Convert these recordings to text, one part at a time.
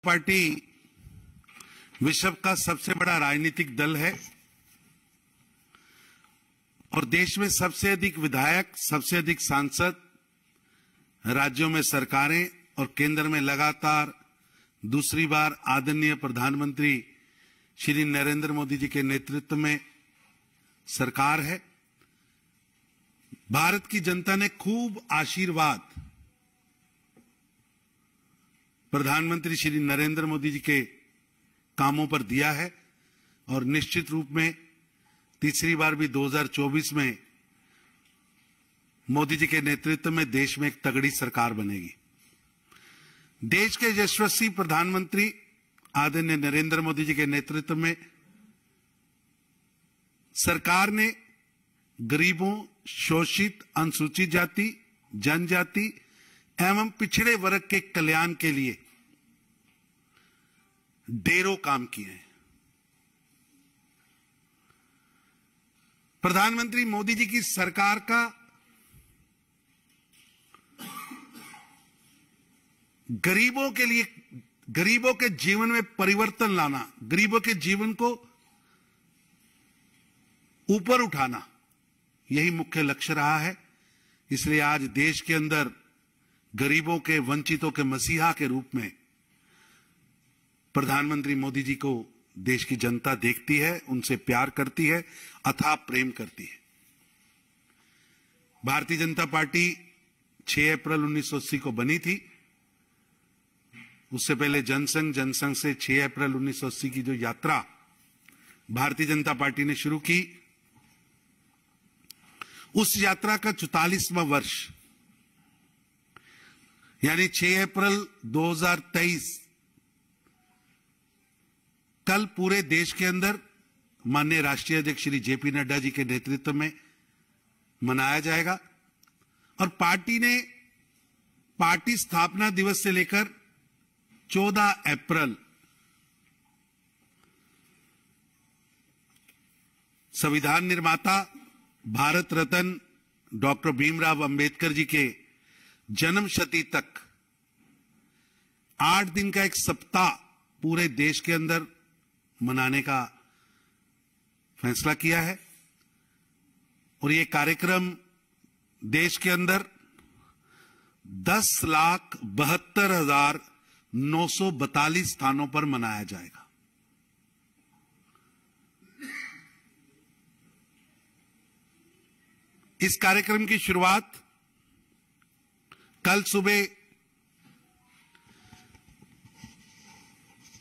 Party विश्व का सबसे बड़ा राजनीतिक दल है और देश में सबसे अधिक विधायक, सबसे अधिक सांसद, राज्यों में सरकारें और केंद्र में लगातार दूसरी बार आदरणीय प्रधानमंत्री श्री नरेंद्र मोदी जी के नेतृत्व में सरकार है। भारत की जनता ने खूब आशीर्वाद प्रधानमंत्री श्री नरेंद्र मोदी जी के कामों पर दिया है और निश्चित रूप में तीसरी बार भी 2024 में मोदी जी के नेतृत्व में देश में एक तगड़ी सरकार बनेगी। देश के यशस्वी प्रधानमंत्री आदरणीय नरेंद्र मोदी जी के नेतृत्व में सरकार ने गरीबों, शोषित, अनुसूचित जाति, जनजाति एवं पिछड़े वर्ग के कल्याण के लिए ढेरों काम किए हैं। प्रधानमंत्री मोदी जी की सरकार का गरीबों के लिए, गरीबों के जीवन में परिवर्तन लाना, गरीबों के जीवन को ऊपर उठाना, यही मुख्य लक्ष्य रहा है। इसलिए आज देश के अंदर गरीबों के, वंचितों के मसीहा के रूप में प्रधानमंत्री मोदी जी को देश की जनता देखती है, उनसे प्यार करती है, अथाह प्रेम करती है। भारतीय जनता पार्टी 6 अप्रैल 1980 को बनी थी। उससे पहले जनसंघ से 6 अप्रैल 1980 की जो यात्रा भारतीय जनता पार्टी ने शुरू की, उस यात्रा का 44वां वर्ष यानी 6 अप्रैल 2023 कल पूरे देश के अंदर माननीय राष्ट्रीय अध्यक्ष श्री जेपी नड्डा जी के नेतृत्व में मनाया जाएगा। और पार्टी ने पार्टी स्थापना दिवस से लेकर 14 अप्रैल संविधान निर्माता भारत रत्न डॉक्टर भीमराव अंबेडकर जी के जन्म शती तक 8 दिन का एक सप्ताह पूरे देश के अंदर मनाने का फैसला किया है। और ये कार्यक्रम देश के अंदर 10,72,942 स्थानों पर मनाया जाएगा। इस कार्यक्रम की शुरुआत कल सुबह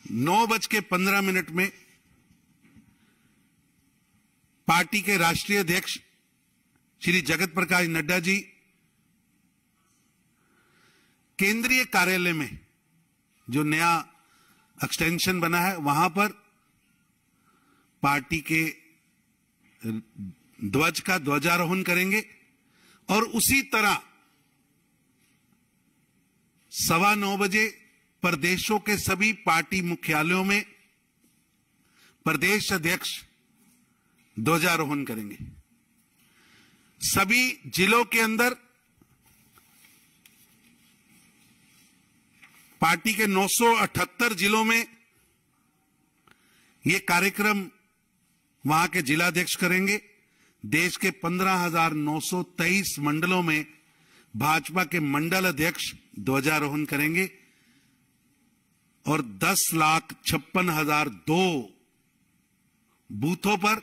9:15 में पार्टी के राष्ट्रीय अध्यक्ष श्री जगत प्रकाश नड्डा जी केंद्रीय कार्यालय में, जो नया एक्सटेंशन बना है, वहां पर पार्टी के ध्वज का ध्वजारोहण करेंगे और उसी तरह 9:15 बजे प्रदेशों के सभी पार्टी मुख्यालयों में प्रदेश अध्यक्ष ध्वजारोहण करेंगे। सभी जिलों के अंदर पार्टी के 978 जिलों में यह कार्यक्रम वहां के जिलाध्यक्ष करेंगे। देश के 15,923 मंडलों में भाजपा के मंडल अध्यक्ष ध्वजारोहण करेंगे और 10,56,002 बूथों पर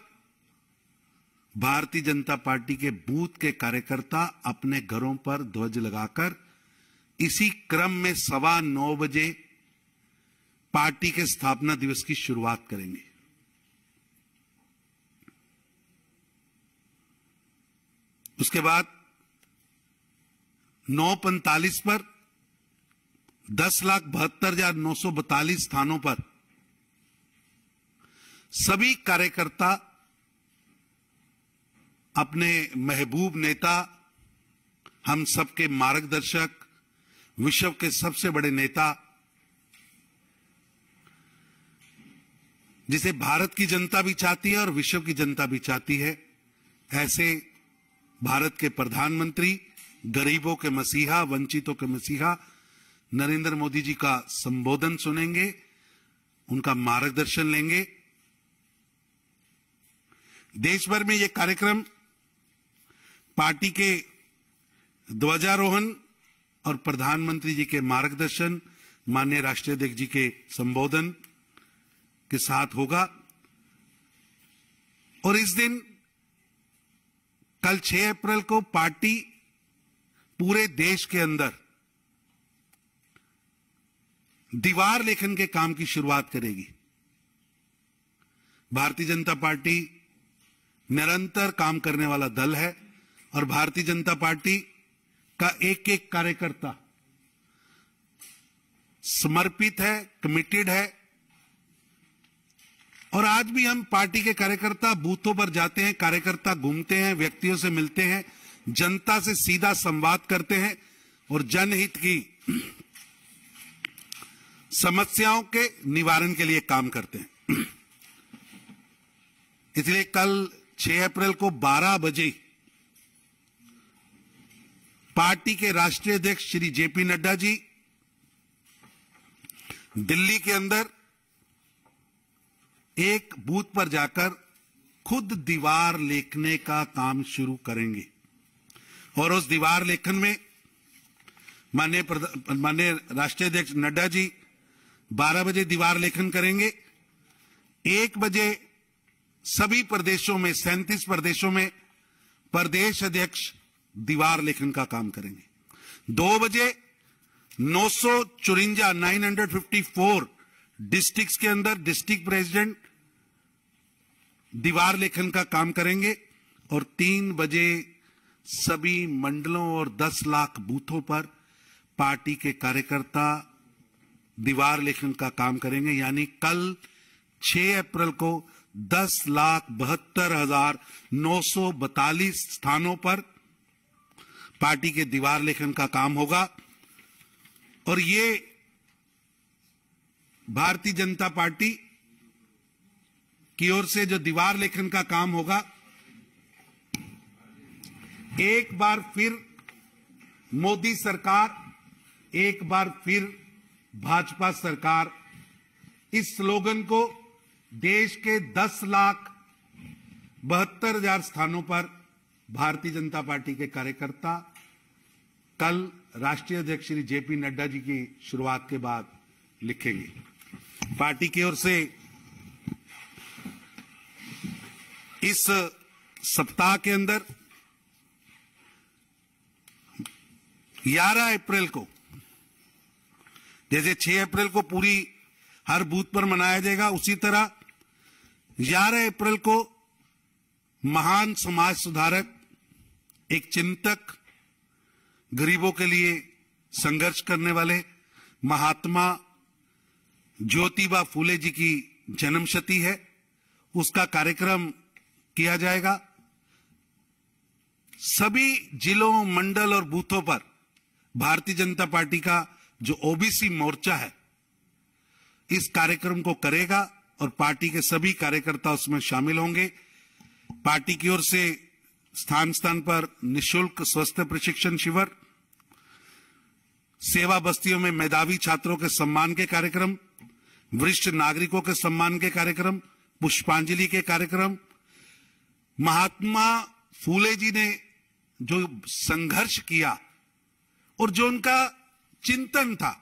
भारतीय जनता पार्टी के बूथ के कार्यकर्ता अपने घरों पर ध्वज लगाकर इसी क्रम में 9:15 बजे पार्टी के स्थापना दिवस की शुरुआत करेंगे। उसके बाद 9:45 पर 10,72,942 स्थानों पर सभी कार्यकर्ता अपने महबूब नेता, हम सबके मार्गदर्शक, विश्व के सबसे बड़े नेता, जिसे भारत की जनता भी चाहती है और विश्व की जनता भी चाहती है, ऐसे भारत के प्रधानमंत्री, गरीबों के मसीहा, वंचितों के मसीहा नरेंद्र मोदी जी का संबोधन सुनेंगे, उनका मार्गदर्शन लेंगे। देश भर में यह कार्यक्रम पार्टी के ध्वजारोहण और प्रधानमंत्री जी के मार्गदर्शन, माननीय राष्ट्रीय अध्यक्ष जी के संबोधन के साथ होगा। और इस दिन कल 6 अप्रैल को पार्टी पूरे देश के अंदर दीवार लेखन के काम की शुरुआत करेगी। भारतीय जनता पार्टी निरंतर काम करने वाला दल है और भारतीय जनता पार्टी का एक एक कार्यकर्ता समर्पित है, कमिटेड है। और आज भी हम पार्टी के कार्यकर्ता बूथों पर जाते हैं, कार्यकर्ता घूमते हैं, व्यक्तियों से मिलते हैं, जनता से सीधा संवाद करते हैं और जनहित की समस्याओं के निवारण के लिए काम करते हैं। इसलिए कल 6 अप्रैल को 12 बजे पार्टी के राष्ट्रीय अध्यक्ष श्री जेपी नड्डा जी दिल्ली के अंदर एक बूथ पर जाकर खुद दीवार लेखने का काम शुरू करेंगे। और उस दीवार लेखन में माननीय राष्ट्रीय अध्यक्ष नड्डा जी 12 बजे दीवार लेखन करेंगे। 1 बजे सभी प्रदेशों में 37 प्रदेशों में प्रदेश अध्यक्ष दीवार लेखन का काम करेंगे। 2 बजे 954 डिस्ट्रिक्ट्स के अंदर डिस्ट्रिक्ट प्रेसिडेंट दीवार लेखन का काम करेंगे। और 3 बजे सभी मंडलों और 10 लाख बूथों पर पार्टी के कार्यकर्ता दीवार लेखन का काम करेंगे। यानी कल 6 अप्रैल को 10,72,942 स्थानों पर पार्टी के दीवार लेखन का काम होगा। और ये भारतीय जनता पार्टी की ओर से जो दीवार लेखन का काम होगा, एक बार फिर मोदी सरकार, एक बार फिर भाजपा सरकार, इस स्लोगन को देश के 10,72,000 स्थानों पर भारतीय जनता पार्टी के कार्यकर्ता कल राष्ट्रीय अध्यक्ष श्री जेपी नड्डा जी की शुरुआत के बाद लिखेंगे। पार्टी की ओर से इस सप्ताह के अंदर 11 अप्रैल को, जैसे 6 अप्रैल को पूरी हर बूथ पर मनाया जाएगा, उसी तरह 11 अप्रैल को महान समाज सुधारक, एक चिंतक, गरीबों के लिए संघर्ष करने वाले महात्मा ज्योतिबा फूले जी की जन्मशती है, उसका कार्यक्रम किया जाएगा। सभी जिलों, मंडल और बूथों पर भारतीय जनता पार्टी का जो ओबीसी मोर्चा है इस कार्यक्रम को करेगा और पार्टी के सभी कार्यकर्ता उसमें शामिल होंगे। पार्टी की ओर से स्थान स्थान पर निशुल्क स्वास्थ्य प्रशिक्षण शिविर, सेवा बस्तियों में मेधावी छात्रों के सम्मान के कार्यक्रम, वरिष्ठ नागरिकों के सम्मान के कार्यक्रम, पुष्पांजलि के कार्यक्रम, महात्मा फूले जी ने जो संघर्ष किया और जो उनका चिंतन था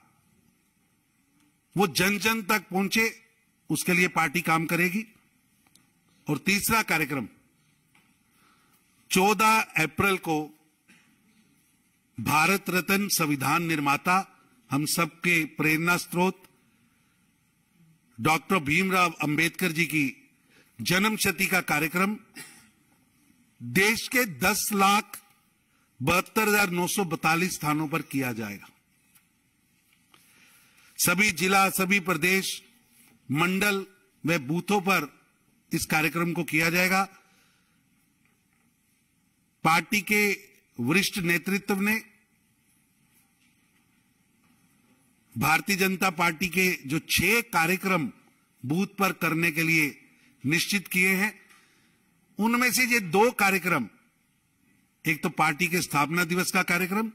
वो जन जन तक पहुंचे, उसके लिए पार्टी काम करेगी। और तीसरा कार्यक्रम 14 अप्रैल को भारत रत्न संविधान निर्माता, हम सबके प्रेरणा स्रोत डॉक्टर भीमराव अंबेडकर जी की जन्मशती का कार्यक्रम देश के 10,72,942 स्थानों पर किया जाएगा। सभी जिला, सभी प्रदेश, मंडल व बूथों पर इस कार्यक्रम को किया जाएगा। पार्टी के वरिष्ठ नेतृत्व ने भारतीय जनता पार्टी के जो 6 कार्यक्रम बूथ पर करने के लिए निश्चित किए हैं, उनमें से ये 2 कार्यक्रम, एक तो पार्टी के स्थापना दिवस का कार्यक्रम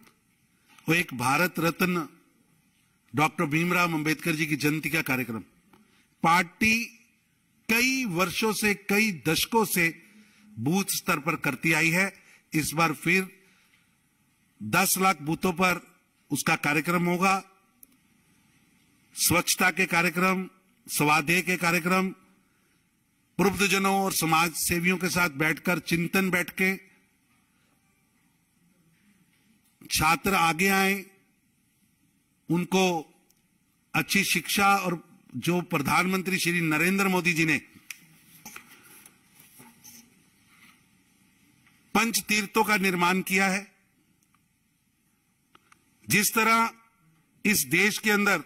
और एक भारत रत्न डॉक्टर भीमराव अंबेडकर जी की जयंती का कार्यक्रम पार्टी कई वर्षों से, कई दशकों से बूथ स्तर पर करती आई है। इस बार फिर 10 लाख बूथों पर उसका कार्यक्रम होगा। स्वच्छता के कार्यक्रम, स्वाध्याय के कार्यक्रम, प्रबुद्धजनों और समाज सेवियों के साथ बैठकर चिंतन बैठके, छात्र आगे आए, उनको अच्छी शिक्षा, और जो प्रधानमंत्री श्री नरेंद्र मोदी जी ने पंच तीर्थों का निर्माण किया है, जिस तरह इस देश के अंदर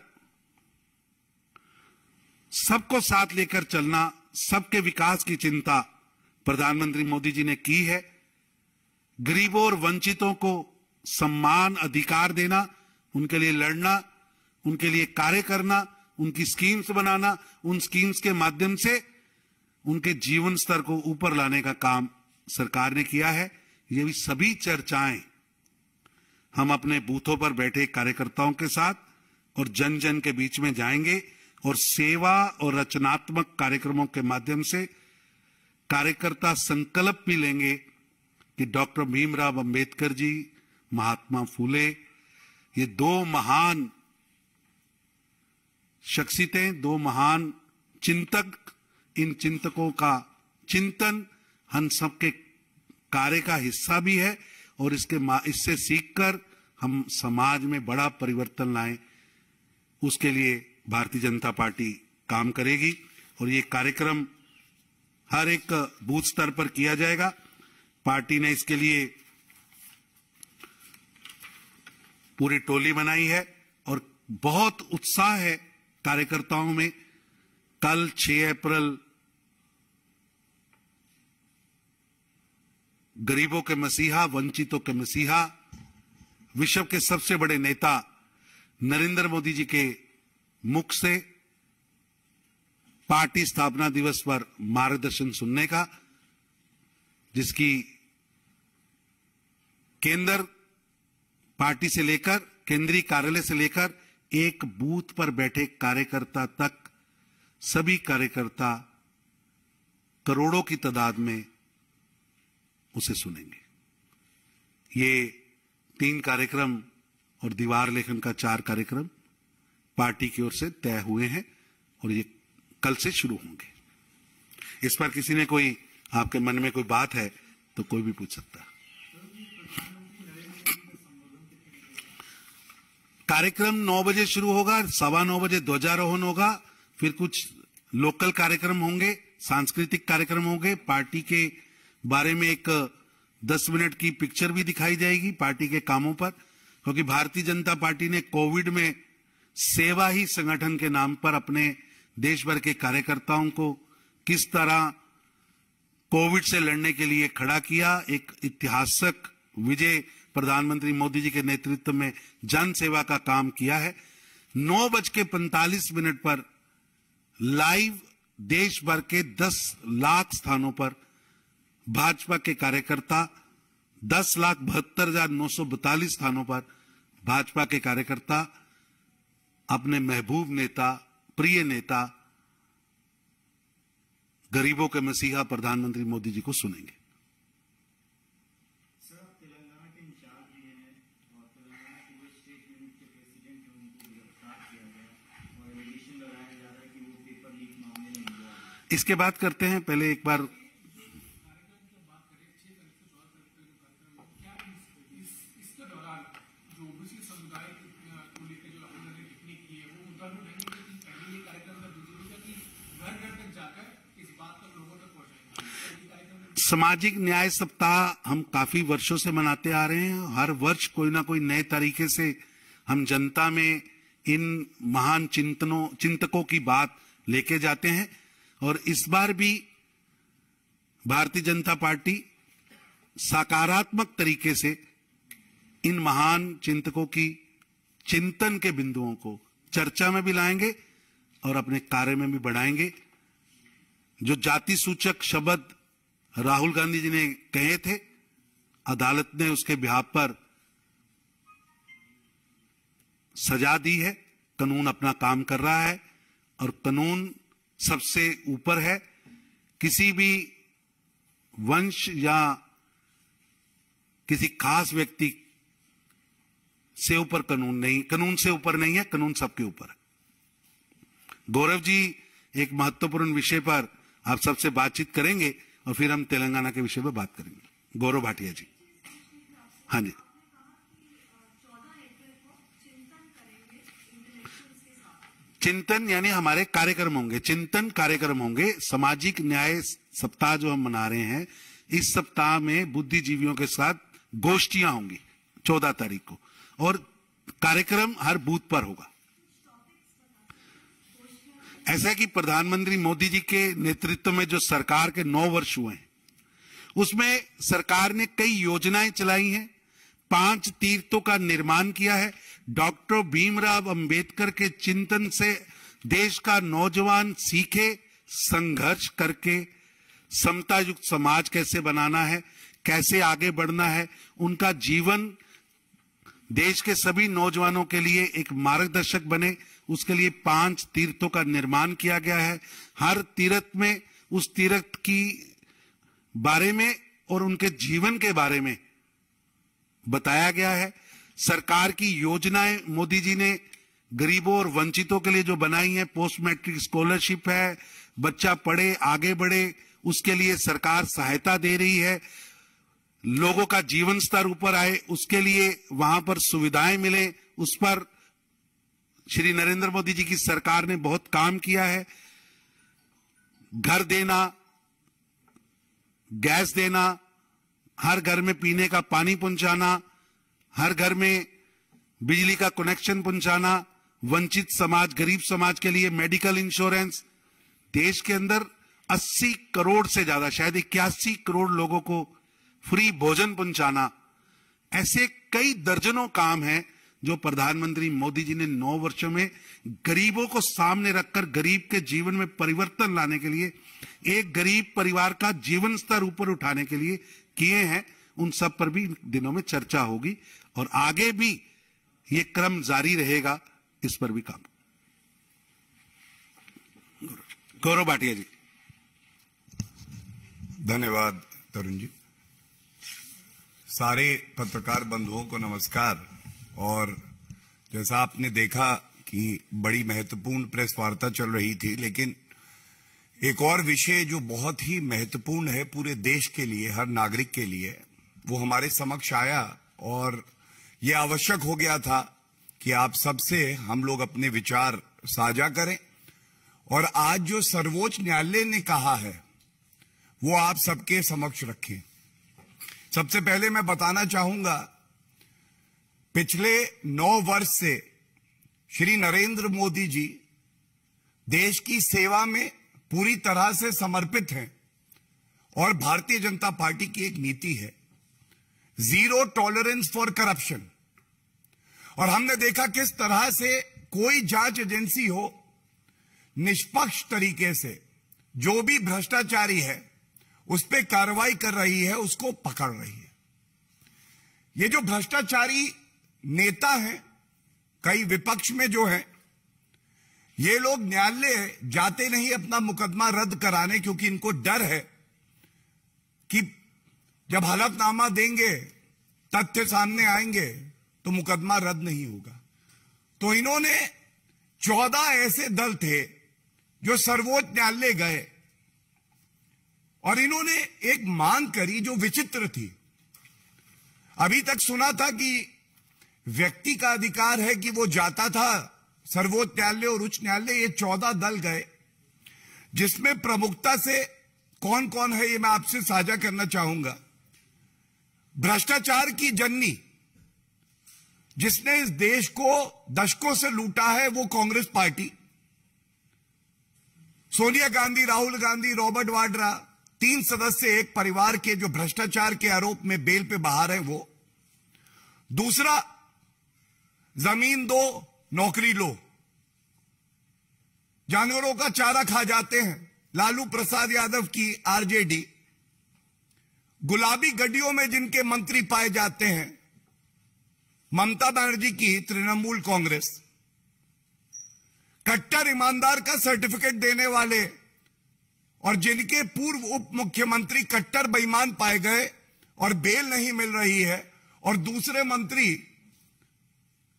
सबको साथ लेकर चलना, सबके विकास की चिंता प्रधानमंत्री मोदी जी ने की है। गरीबों और वंचितों को सम्मान, अधिकार देना, उनके लिए लड़ना, उनके लिए कार्य करना, उनकी स्कीम्स बनाना, उन स्कीम्स के माध्यम से उनके जीवन स्तर को ऊपर लाने का काम सरकार ने किया है। ये भी सभी चर्चाएं हम अपने बूथों पर बैठे कार्यकर्ताओं के साथ और जन जन के बीच में जाएंगे और सेवा और रचनात्मक कार्यक्रमों के माध्यम से कार्यकर्ता संकल्प भी लेंगे कि डॉक्टर भीमराव अंबेडकर जी, महात्मा फूले, ये दो महान शख्सियतें, दो महान चिंतक, इन चिंतकों का चिंतन हम सबके कार्य का हिस्सा भी है और इससे सीखकर हम समाज में बड़ा परिवर्तन लाएं, उसके लिए भारतीय जनता पार्टी काम करेगी। और ये कार्यक्रम हर एक बूथ स्तर पर किया जाएगा। पार्टी ने इसके लिए पूरी टोली बनाई है और बहुत उत्साह है कार्यकर्ताओं में। कल 6 अप्रैल गरीबों के मसीहा, वंचितों के मसीहा, विश्व के सबसे बड़े नेता नरेंद्र मोदी जी के मुख से पार्टी स्थापना दिवस पर मार्गदर्शन सुनने का, जिसकी केंद्र पार्टी से लेकर, केंद्रीय कार्यालय से लेकर एक बूथ पर बैठे कार्यकर्ता तक, सभी कार्यकर्ता करोड़ों की तादाद में उसे सुनेंगे। ये 3 कार्यक्रम और दीवार लेखन का 4 कार्यक्रम पार्टी की ओर से तय हुए हैं और ये कल से शुरू होंगे। इस पर किसी ने कोई, आपके मन में कोई बात है तो कोई भी पूछ सकता है। कार्यक्रम 9 बजे शुरू होगा, 9:15 बजे ध्वजारोहण होगा, फिर कुछ लोकल कार्यक्रम होंगे, सांस्कृतिक कार्यक्रम होंगे, पार्टी के बारे में एक 10 मिनट की पिक्चर भी दिखाई जाएगी पार्टी के कामों पर, क्योंकि भारतीय जनता पार्टी ने कोविड में सेवा ही संगठन के नाम पर अपने देश भर के कार्यकर्ताओं को किस तरह कोविड से लड़ने के लिए खड़ा किया। एक ऐतिहासिक विजय प्रधानमंत्री मोदी जी के नेतृत्व में जन सेवा का काम किया है। 9:45 पर लाइव देश भर के 10 लाख स्थानों पर भाजपा के कार्यकर्ता, 10,72,942 स्थानों पर भाजपा के कार्यकर्ता अपने महबूब नेता, प्रिय नेता, गरीबों के मसीहा प्रधानमंत्री मोदी जी को सुनेंगे। इसके बात करते हैं, पहले एक बार सामाजिक न्याय सप्ताह हम काफी वर्षों से मनाते आ रहे हैं। हर वर्ष कोई ना कोई नए तरीके से हम जनता में इन महान चिंतकों की बात लेके जाते हैं और इस बार भी भारतीय जनता पार्टी सकारात्मक तरीके से इन महान चिंतकों की चिंतन के बिंदुओं को चर्चा में भी लाएंगे और अपने कार्य में भी बढ़ाएंगे। जो जाति सूचक शब्द राहुल गांधी जी ने कहे थे, अदालत ने उसके बिहाफ पर सजा दी है कानून अपना काम कर रहा है और कानून सबसे ऊपर है। किसी भी वंश या किसी खास व्यक्ति से ऊपर कानून नहीं, कानून से ऊपर नहीं है, कानून सबके ऊपर है। गौरव जी एक महत्वपूर्ण विषय पर आप सबसे बातचीत करेंगे और फिर हम तेलंगाना के विषय पर बात करेंगे। गौरव भाटिया जी। हाँ जी। चिंतन यानी हमारे कार्यक्रम होंगे, चिंतन कार्यक्रम होंगे। सामाजिक न्याय सप्ताह जो हम मना रहे हैं, इस सप्ताह में बुद्धिजीवियों के साथ गोष्ठियां होंगी 14 तारीख को, और कार्यक्रम हर बूथ पर होगा। ऐसा कि प्रधानमंत्री मोदी जी के नेतृत्व में जो सरकार के 9 वर्ष हुए हैं, उसमें सरकार ने कई योजनाएं चलाई हैं, 5 तीर्थों का निर्माण किया है। डॉक्टर भीमराव अंबेडकर के चिंतन से देश का नौजवान सीखे संघर्ष करके समता युक्त समाज कैसे बनाना है, कैसे आगे बढ़ना है। उनका जीवन देश के सभी नौजवानों के लिए एक मार्गदर्शक बने, उसके लिए 5 तीर्थों का निर्माण किया गया है। हर तीर्थ में उस तीर्थ की बारे में और उनके जीवन के बारे में बताया गया है। सरकार की योजनाएं मोदी जी ने गरीबों और वंचितों के लिए जो बनाई है, पोस्ट मैट्रिक स्कॉलरशिप है, बच्चा पढ़े आगे बढ़े, उसके लिए सरकार सहायता दे रही है। लोगों का जीवन स्तर ऊपर आए, उसके लिए वहां पर सुविधाएं मिले, उस पर श्री नरेंद्र मोदी जी की सरकार ने बहुत काम किया है। घर देना, गैस देना, हर घर में पीने का पानी पहुंचाना, हर घर में बिजली का कनेक्शन पहुंचाना, वंचित समाज, गरीब समाज के लिए मेडिकल इंश्योरेंस। देश के अंदर 80 करोड़ से ज्यादा, शायद 81 करोड़ लोगों को फ्री भोजन पहुंचाना। ऐसे कई दर्जनों काम हैं जो प्रधानमंत्री मोदी जी ने 9 वर्षों में गरीबों को सामने रखकर गरीब के जीवन में परिवर्तन लाने के लिए, एक गरीब परिवार का जीवन स्तर ऊपर उठाने के लिए किए हैं। उन सब पर भी दिनों में चर्चा होगी और आगे भी ये क्रम जारी रहेगा, इस पर भी काम। गौरव भाटिया जी। धन्यवाद तरुण जी। सारे पत्रकार बंधुओं को नमस्कार। और जैसा आपने देखा कि बड़ी महत्वपूर्ण प्रेस वार्ता चल रही थी, लेकिन एक और विषय जो बहुत ही महत्वपूर्ण है पूरे देश के लिए, हर नागरिक के लिए, वो हमारे समक्ष आया और ये आवश्यक हो गया था कि आप सबसे हम लोग अपने विचार साझा करें। और आज जो सर्वोच्च न्यायालय ने कहा है वो आप सबके समक्ष रखें। सबसे पहले मैं बताना चाहूंगा, पिछले 9 वर्ष से श्री नरेंद्र मोदी जी देश की सेवा में पूरी तरह से समर्पित हैं और भारतीय जनता पार्टी की एक नीति है जीरो टॉलरेंस फॉर करप्शन। और हमने देखा किस तरह से कोई जांच एजेंसी हो, निष्पक्ष तरीके से जो भी भ्रष्टाचारी है उस पर कार्रवाई कर रही है, उसको पकड़ रही है। ये जो भ्रष्टाचारी नेता हैं, कई विपक्ष में जो है, ये लोग न्यायालय जाते नहीं अपना मुकदमा रद्द कराने, क्योंकि इनको डर है कि जब हलफनामा देंगे, तथ्य सामने आएंगे तो मुकदमा रद्द नहीं होगा। तो इन्होंने 14 ऐसे दल थे जो सर्वोच्च न्यायालय गए और इन्होंने एक मांग करी जो विचित्र थी। अभी तक सुना था कि व्यक्ति का अधिकार है कि वो जाता था सर्वोच्च न्यायालय और उच्च न्यायालय। ये 14 दल गए, जिसमें प्रमुखता से कौन कौन है ये मैं आपसे साझा करना चाहूंगा। भ्रष्टाचार की जननी जिसने इस देश को दशकों से लूटा है वो कांग्रेस पार्टी। सोनिया गांधी, राहुल गांधी, रॉबर्ट वाड्रा, 3 सदस्य एक परिवार के जो भ्रष्टाचार के आरोप में बेल पे बाहर हैं वो। दूसरा, जमीन दो नौकरी लो, जानवरों का चारा खा जाते हैं, लालू प्रसाद यादव की आरजेडी। गुलाबी गड्डियों में जिनके मंत्री पाए जाते हैं, ममता बनर्जी की तृणमूल कांग्रेस। कट्टर ईमानदार का सर्टिफिकेट देने वाले और जिनके पूर्व उप मुख्यमंत्री कट्टर बेईमान पाए गए और बेल नहीं मिल रही है, और दूसरे मंत्री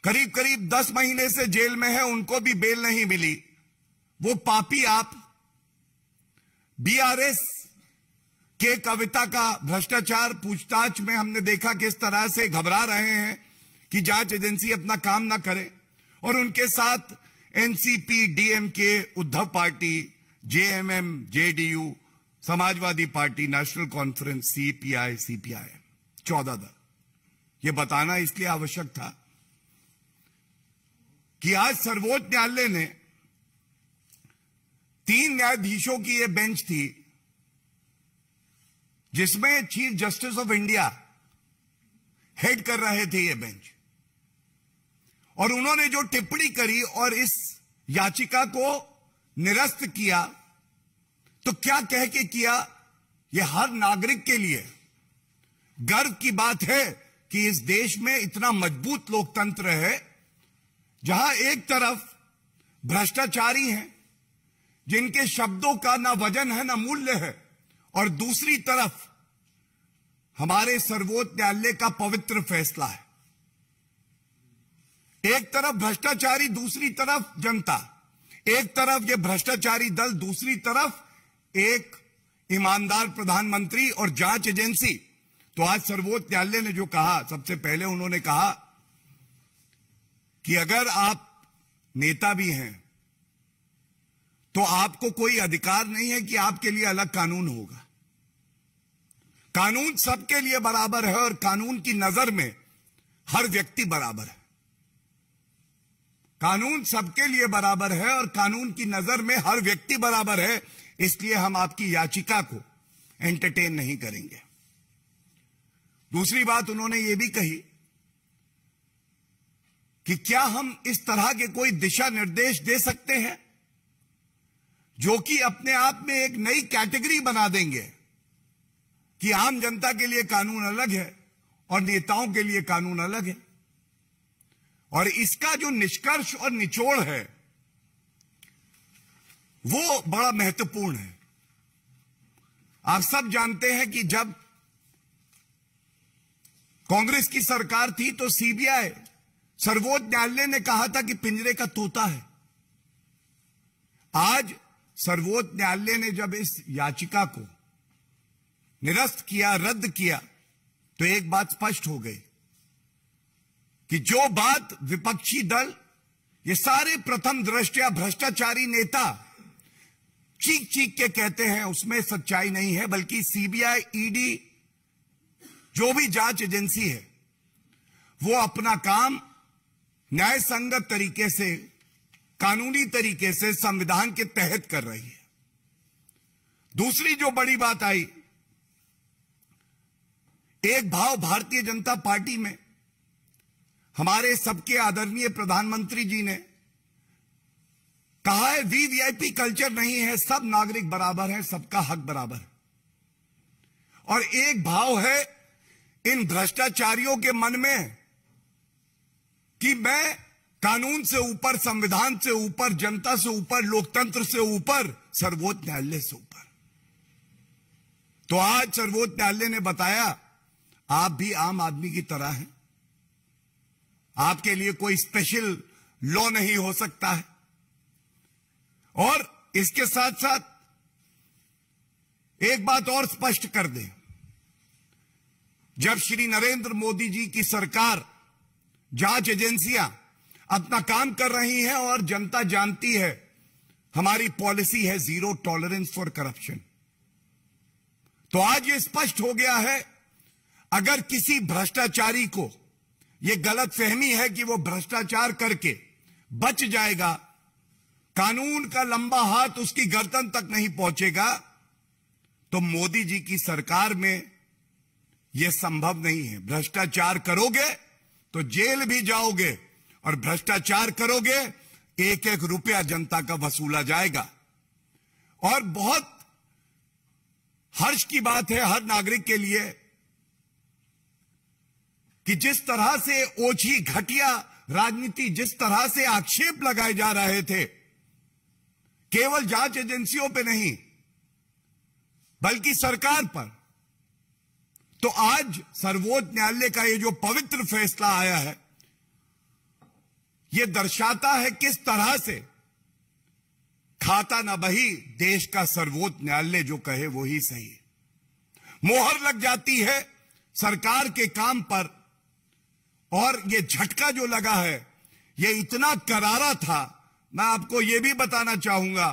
करीब करीब 10 महीने से जेल में है, उनको भी बेल नहीं मिली। वो पापी आप बीआरएस के कविता का भ्रष्टाचार पूछताछ में हमने देखा किस तरह से घबरा रहे हैं कि जांच एजेंसी अपना काम ना करे, और उनके साथ NCP, DMK, Uddhav party, JMM, JDU, Samajwadi party, national conference, CPI, CPI, 14 दल। यह बताना इसलिए आवश्यक था कि आज सर्वोच्च न्यायालय ने 3 न्यायाधीशों की यह बेंच थी जिसमें chief justice of India head कर रहे थे ये बेंच, और उन्होंने जो टिप्पणी करी और इस याचिका को निरस्त किया, तो क्या कह के किया? यह हर नागरिक के लिए गर्व की बात है कि इस देश में इतना मजबूत लोकतंत्र है जहां एक तरफ भ्रष्टाचारी हैं जिनके शब्दों का ना वजन है ना मूल्य है, और दूसरी तरफ हमारे सर्वोच्च न्यायालय का पवित्र फैसला है। एक तरफ भ्रष्टाचारी, दूसरी तरफ जनता, एक तरफ ये भ्रष्टाचारी दल, दूसरी तरफ एक ईमानदार प्रधानमंत्री और जांच एजेंसी। तो आज सर्वोच्च न्यायालय ने जो कहा, सबसे पहले उन्होंने कहा कि अगर आप नेता भी हैं तो आपको कोई अधिकार नहीं है कि आपके लिए अलग कानून होगा। कानून सबके लिए बराबर है और कानून की नजर में हर व्यक्ति बराबर है। कानून सबके लिए बराबर है और कानून की नजर में हर व्यक्ति बराबर है, इसलिए हम आपकी याचिका को एंटरटेन नहीं करेंगे। दूसरी बात उन्होंने यह भी कही कि क्या हम इस तरह के कोई दिशा निर्देश दे सकते हैं जो कि अपने आप में एक नई कैटेगरी बना देंगे कि आम जनता के लिए कानून अलग है और नेताओं के लिए कानून अलग है। और इसका जो निष्कर्ष और निचोड़ है वो बड़ा महत्वपूर्ण है। आप सब जानते हैं कि जब कांग्रेस की सरकार थी तो सीबीआई, सर्वोच्च न्यायालय ने कहा था कि पिंजरे का तोता है। आज सर्वोच्च न्यायालय ने जब इस याचिका को निरस्त किया, रद्द किया, तो एक बात स्पष्ट हो गई कि जो बात विपक्षी दल, ये सारे प्रथम दृष्टया भ्रष्टाचारी नेता चीख चीख के कहते हैं, उसमें सच्चाई नहीं है, बल्कि सीबीआई, ईडी, जो भी जांच एजेंसी है, वो अपना काम न्याय संगत तरीके से, कानूनी तरीके से, संविधान के तहत कर रही है। दूसरी जो बड़ी बात आई, एक भाव भारतीय जनता पार्टी में हमारे सबके आदरणीय प्रधानमंत्री जी ने कहा है वीवीआईपी कल्चर नहीं है, सब नागरिक बराबर हैं, सबका हक बराबर है। और एक भाव है इन भ्रष्टाचारियों के मन में कि मैं कानून से ऊपर, संविधान से ऊपर, जनता से ऊपर, लोकतंत्र से ऊपर, सर्वोच्च न्यायालय से ऊपर। तो आज सर्वोच्च न्यायालय ने बताया आप भी आम आदमी की तरह हैं, आपके लिए कोई स्पेशल लॉ नहीं हो सकता है। और इसके साथ साथ एक बात और स्पष्ट कर दें, जब श्री नरेंद्र मोदी जी की सरकार, जांच एजेंसियां अपना काम कर रही हैं और जनता जानती है हमारी पॉलिसी है जीरो टॉलरेंस फॉर करप्शन, तो आज यह स्पष्ट हो गया है अगर किसी भ्रष्टाचारी को यह गलतफहमी है कि वो भ्रष्टाचार करके बच जाएगा, कानून का लंबा हाथ उसकी गर्दन तक नहीं पहुंचेगा, तो मोदी जी की सरकार में यह संभव नहीं है। भ्रष्टाचार करोगे तो जेल भी जाओगे, और भ्रष्टाचार करोगे एक एक रुपया जनता का वसूला जाएगा। और बहुत हर्ष की बात है हर नागरिक के लिए कि जिस तरह से ओछी घटिया राजनीति, जिस तरह से आक्षेप लगाए जा रहे थे केवल जांच एजेंसियों पे नहीं बल्कि सरकार पर। तो आज सर्वोच्च न्यायालय का ये जो पवित्र फैसला आया है, यह दर्शाता है किस तरह से खाता न बही देश का सर्वोच्च न्यायालय जो कहे वो ही सही है। मोहर लग जाती है सरकार के काम पर, और ये झटका जो लगा है ये इतना करारा था। मैं आपको ये भी बताना चाहूंगा,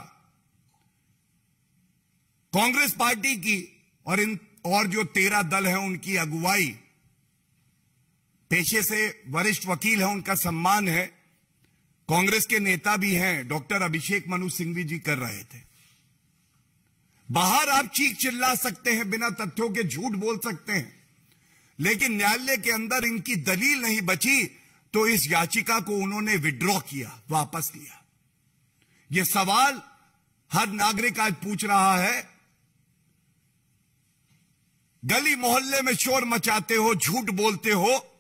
कांग्रेस पार्टी की और जो 13 दल हैं उनकी अगुवाई, पेशे से वरिष्ठ वकील हैं, उनका सम्मान है, कांग्रेस के नेता भी हैं, डॉक्टर अभिषेक मनु सिंघवी जी कर रहे थे। बाहर आप चीख चिल्ला सकते हैं, बिना तथ्यों के झूठ बोल सकते हैं, लेकिन न्यायालय के अंदर इनकी दलील नहीं बची तो इस याचिका को उन्होंने विड्रॉ किया, वापस लिया। यह सवाल हर नागरिक आज पूछ रहा है। गली मोहल्ले में शोर मचाते हो, झूठ बोलते हो,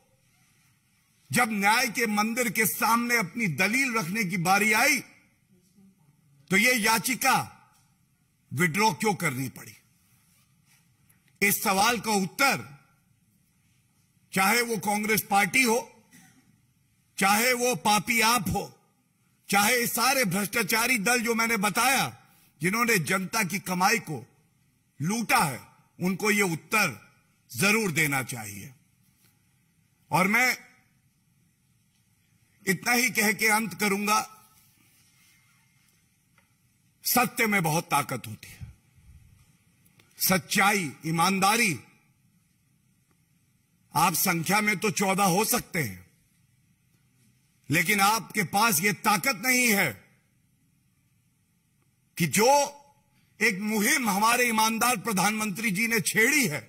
जब न्याय के मंदिर के सामने अपनी दलील रखने की बारी आई तो यह याचिका विड्रॉ क्यों करनी पड़ी? इस सवाल का उत्तर चाहे वो कांग्रेस पार्टी हो, चाहे वो पापी आप हो, चाहे सारे भ्रष्टाचारी दल जो मैंने बताया जिन्होंने जनता की कमाई को लूटा है, उनको ये उत्तर जरूर देना चाहिए। और मैं इतना ही कह के अंत करूंगा, सत्य में बहुत ताकत होती है, सच्चाई, ईमानदारी। आप संख्या में तो 14 हो सकते हैं, लेकिन आपके पास यह ताकत नहीं है कि जो एक मुहिम हमारे ईमानदार प्रधानमंत्री जी ने छेड़ी है,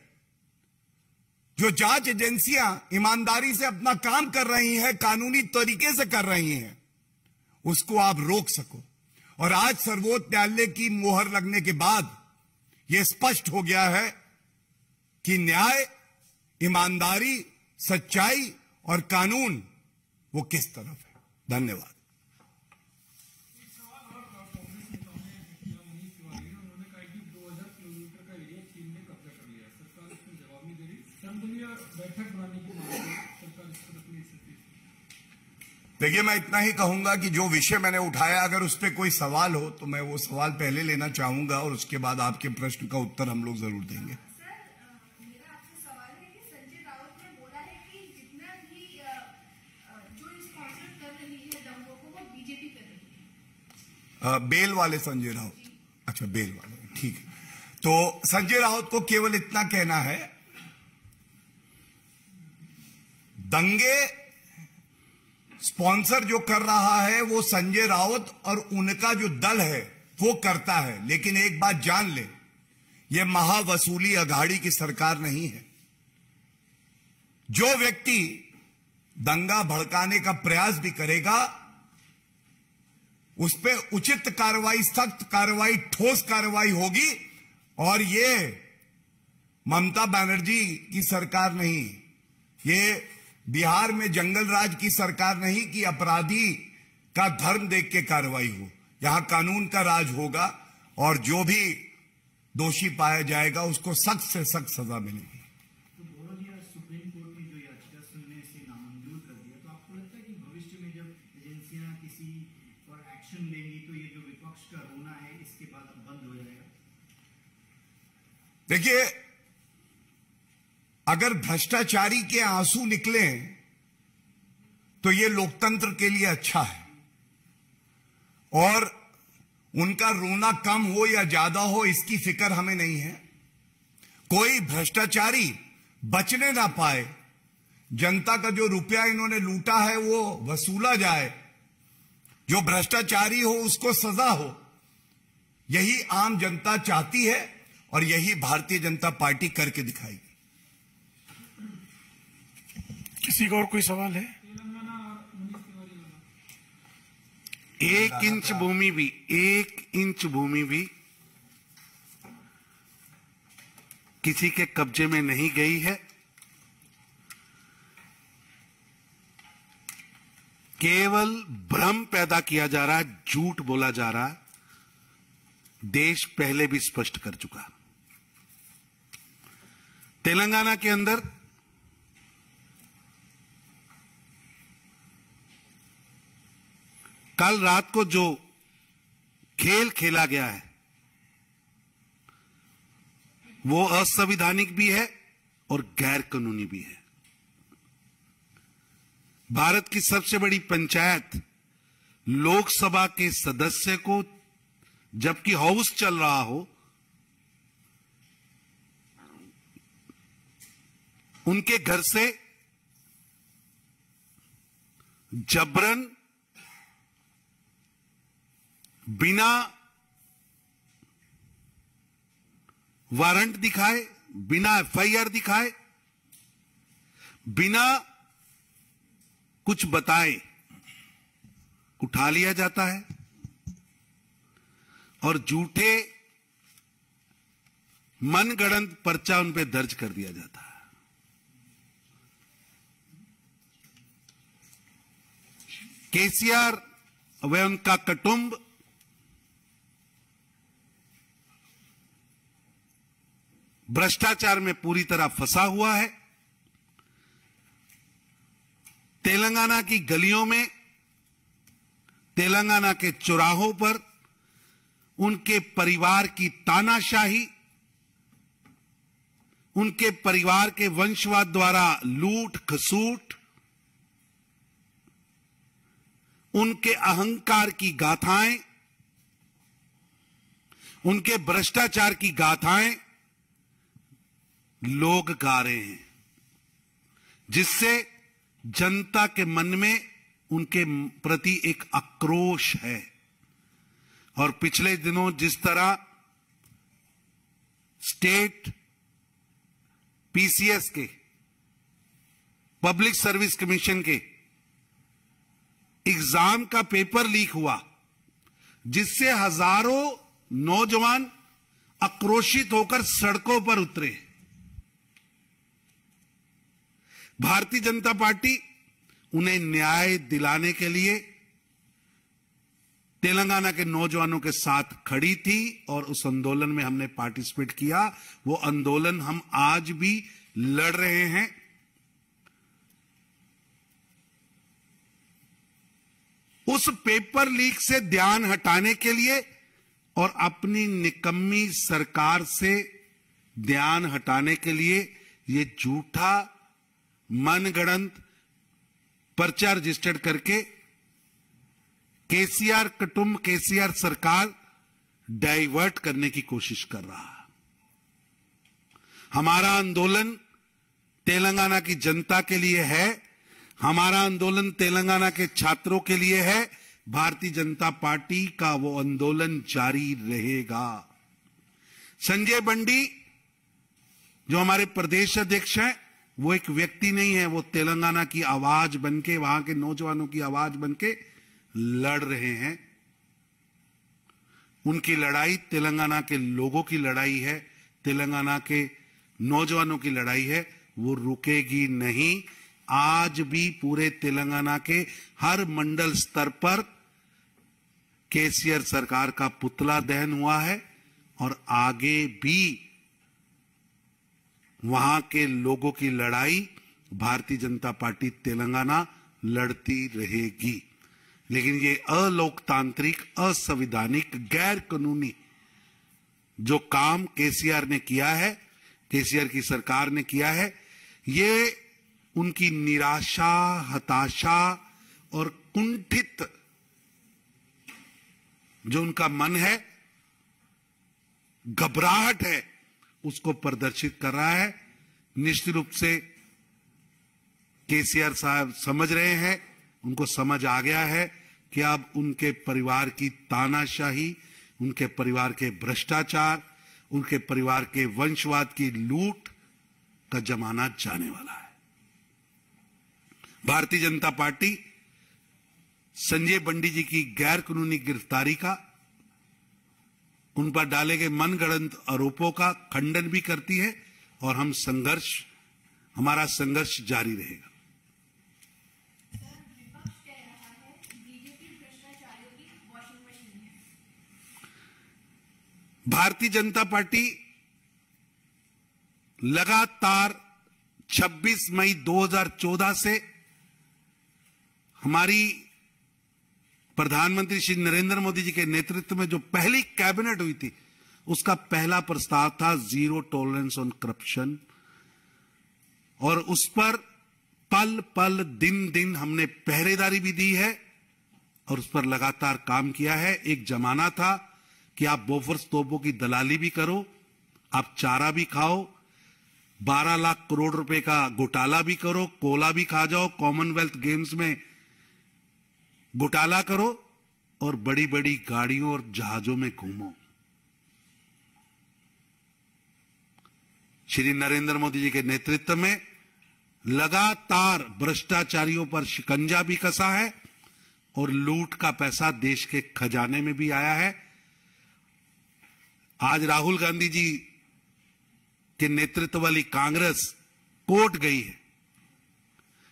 जो जांच एजेंसियां ईमानदारी से अपना काम कर रही हैं, कानूनी तरीके से कर रही हैं, उसको आप रोक सको। और आज सर्वोच्च न्यायालय की मोहर लगने के बाद यह स्पष्ट हो गया है कि न्याय, ईमानदारी, सच्चाई और कानून वो किस तरफ है। धन्यवाद। देखिए, मैं इतना ही कहूंगा कि जो विषय मैंने उठाया, अगर उस पर कोई सवाल हो तो मैं वो सवाल पहले लेना चाहूंगा और उसके बाद आपके प्रश्न का उत्तर हम लोग जरूर देंगे। बेल वाले संजय राउत, अच्छा बेल वाले, ठीक है। तो संजय राउत को केवल इतना कहना है, दंगे स्पॉन्सर जो कर रहा है वो संजय राउत और उनका जो दल है वो करता है, लेकिन एक बात जान ले, ये महावसूली अघाड़ी की सरकार नहीं है। जो व्यक्ति दंगा भड़काने का प्रयास भी करेगा उस पर उचित कार्रवाई, सख्त कार्रवाई, ठोस कार्रवाई होगी। और ये ममता बनर्जी की सरकार नहीं, ये बिहार में जंगल राज की सरकार नहीं कि अपराधी का धर्म देख के कार्रवाई हो। यहां कानून का राज होगा और जो भी दोषी पाया जाएगा उसको सख्त से सख्त सजा मिलेगी। सुप्रीम कोर्ट ने जो याचिका सुनने से नामंजूर कर दिया, तो आपको लगता है कि भविष्य में जब एजेंसियां किसी पर एक्शन लेंगी तो ये जो विपक्ष का रोना है इसके बाद बंद हो जाएगा? देखिए, अगर भ्रष्टाचारी के आंसू निकले तो यह लोकतंत्र के लिए अच्छा है, और उनका रोना कम हो या ज्यादा हो इसकी फिक्र हमें नहीं है। कोई भ्रष्टाचारी बचने ना पाए, जनता का जो रुपया इन्होंने लूटा है वो वसूला जाए, जो भ्रष्टाचारी हो उसको सजा हो, यही आम जनता चाहती है और यही भारतीय जनता पार्टी करके दिखाएगी। किसी का और कोई सवाल है? 1 इंच भूमि भी, 1 इंच भूमि भी किसी के कब्जे में नहीं गई है। केवल भ्रम पैदा किया जा रहा है, झूठ बोला जा रहा है। देश पहले भी स्पष्ट कर चुका। तेलंगाना के अंदर कल रात को जो खेल खेला गया है वो असंवैधानिक भी है और गैर कानूनी भी है। भारत की सबसे बड़ी पंचायत लोकसभा के सदस्य को, जबकि हाउस चल रहा हो, उनके घर से जबरन बिना वारंट दिखाए, बिना एफआईआर दिखाए, बिना कुछ बताए उठा लिया जाता है और झूठे मनगढ़ंत पर्चा उन पे दर्ज कर दिया जाता है। केसीआर व उनका कुटुंब भ्रष्टाचार में पूरी तरह फंसा हुआ है। तेलंगाना की गलियों में, तेलंगाना के चौराहों पर उनके परिवार की तानाशाही, उनके परिवार के वंशवाद द्वारा लूट खसूट, उनके अहंकार की गाथाएं, उनके भ्रष्टाचार की गाथाएं लोग गा रहे हैं, जिससे जनता के मन में उनके प्रति एक आक्रोश है। और पिछले दिनों जिस तरह स्टेट पीसीएस के, पब्लिक सर्विस कमीशन के एग्जाम का पेपर लीक हुआ, जिससे हजारों नौजवान आक्रोशित होकर सड़कों पर उतरे। भारतीय जनता पार्टी उन्हें न्याय दिलाने के लिए तेलंगाना के नौजवानों के साथ खड़ी थी और उस आंदोलन में हमने पार्टिसिपेट किया। वो आंदोलन हम आज भी लड़ रहे हैं। उस पेपर लीक से ध्यान हटाने के लिए और अपनी निकम्मी सरकार से ध्यान हटाने के लिए ये झूठा मनगढ़ंत पर्चा रजिस्टर्ड करके केसीआर कुटुंब, केसीआर सरकार डाइवर्ट करने की कोशिश कर रहा है। हमारा आंदोलन तेलंगाना की जनता के लिए है, हमारा आंदोलन तेलंगाना के छात्रों के लिए है। भारतीय जनता पार्टी का वो आंदोलन जारी रहेगा। संजय बंडी जो हमारे प्रदेश अध्यक्ष हैं, वो एक व्यक्ति नहीं है, वो तेलंगाना की आवाज बनके, वहां के नौजवानों की आवाज बनके लड़ रहे हैं। उनकी लड़ाई तेलंगाना के लोगों की लड़ाई है, तेलंगाना के नौजवानों की लड़ाई है, वो रुकेगी नहीं। आज भी पूरे तेलंगाना के हर मंडल स्तर पर केसीआर सरकार का पुतला दहन हुआ है और आगे भी वहां के लोगों की लड़ाई भारतीय जनता पार्टी तेलंगाना लड़ती रहेगी। लेकिन ये अलोकतांत्रिक, असंवैधानिक, गैर कानूनी जो काम केसीआर ने किया है, केसीआर की सरकार ने किया है, ये उनकी निराशा, हताशा और कुंठित जो उनका मन है, घबराहट है, उसको प्रदर्शित कर रहा है। निश्चित रूप से केसीआर साहब समझ रहे हैं, उनको समझ आ गया है कि अब उनके परिवार की तानाशाही, उनके परिवार के भ्रष्टाचार, उनके परिवार के वंशवाद की लूट का जमाना जाने वाला है। भारतीय जनता पार्टी संजय बंडी जी की गैर कानूनी गिरफ्तारी का, उन पर डाले गए मनगढ़ंत आरोपों का खंडन भी करती है और हमारा संघर्ष जारी रहेगा। विपक्ष कह रहा है बीजेपी भ्रष्टाचारियों की वॉशिंग मशीन है। भारतीय जनता पार्टी लगातार 26 मई 2014 से हमारी प्रधानमंत्री श्री नरेंद्र मोदी जी के नेतृत्व में जो पहली कैबिनेट हुई थी, उसका पहला प्रस्ताव था जीरो टॉलरेंस ऑन करप्शन, और उस पर पल पल दिन दिन हमने पहरेदारी भी दी है और उस पर लगातार काम किया है। एक जमाना था कि आप बोफोर्स तोपों की दलाली भी करो, आप चारा भी खाओ, 12 लाख करोड़ रुपए का घोटाला भी करो, कोला भी खा जाओ, कॉमनवेल्थ गेम्स में घोटाला करो और बड़ी बड़ी गाड़ियों और जहाजों में घूमो। श्री नरेंद्र मोदी जी के नेतृत्व में लगातार भ्रष्टाचारियों पर शिकंजा भी कसा है और लूट का पैसा देश के खजाने में भी आया है। आज राहुल गांधी जी के नेतृत्व वाली कांग्रेस कोर्ट गई है,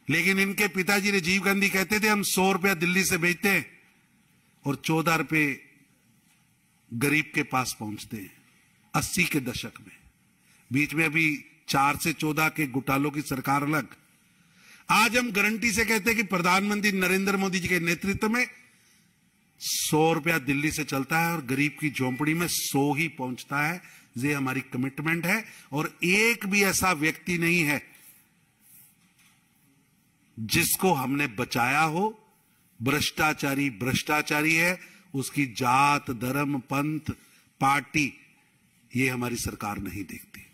लेकिन इनके पिताजी राजीव गांधी कहते थे हम 100 रुपया दिल्ली से भेजते हैं और 14 रुपये गरीब के पास पहुंचते हैं। 80 के दशक में, बीच में अभी 4 से 14 के घोटालों की सरकार अलग। आज हम गारंटी से कहते हैं कि प्रधानमंत्री नरेंद्र मोदी जी के नेतृत्व में 100 रुपया दिल्ली से चलता है और गरीब की झोंपड़ी में 100 ही पहुंचता है। ये हमारी कमिटमेंट है और एक भी ऐसा व्यक्ति नहीं है जिसको हमने बचाया हो। भ्रष्टाचारी भ्रष्टाचारी है, उसकी जात धर्म पंथ पार्टी ये हमारी सरकार नहीं देखती।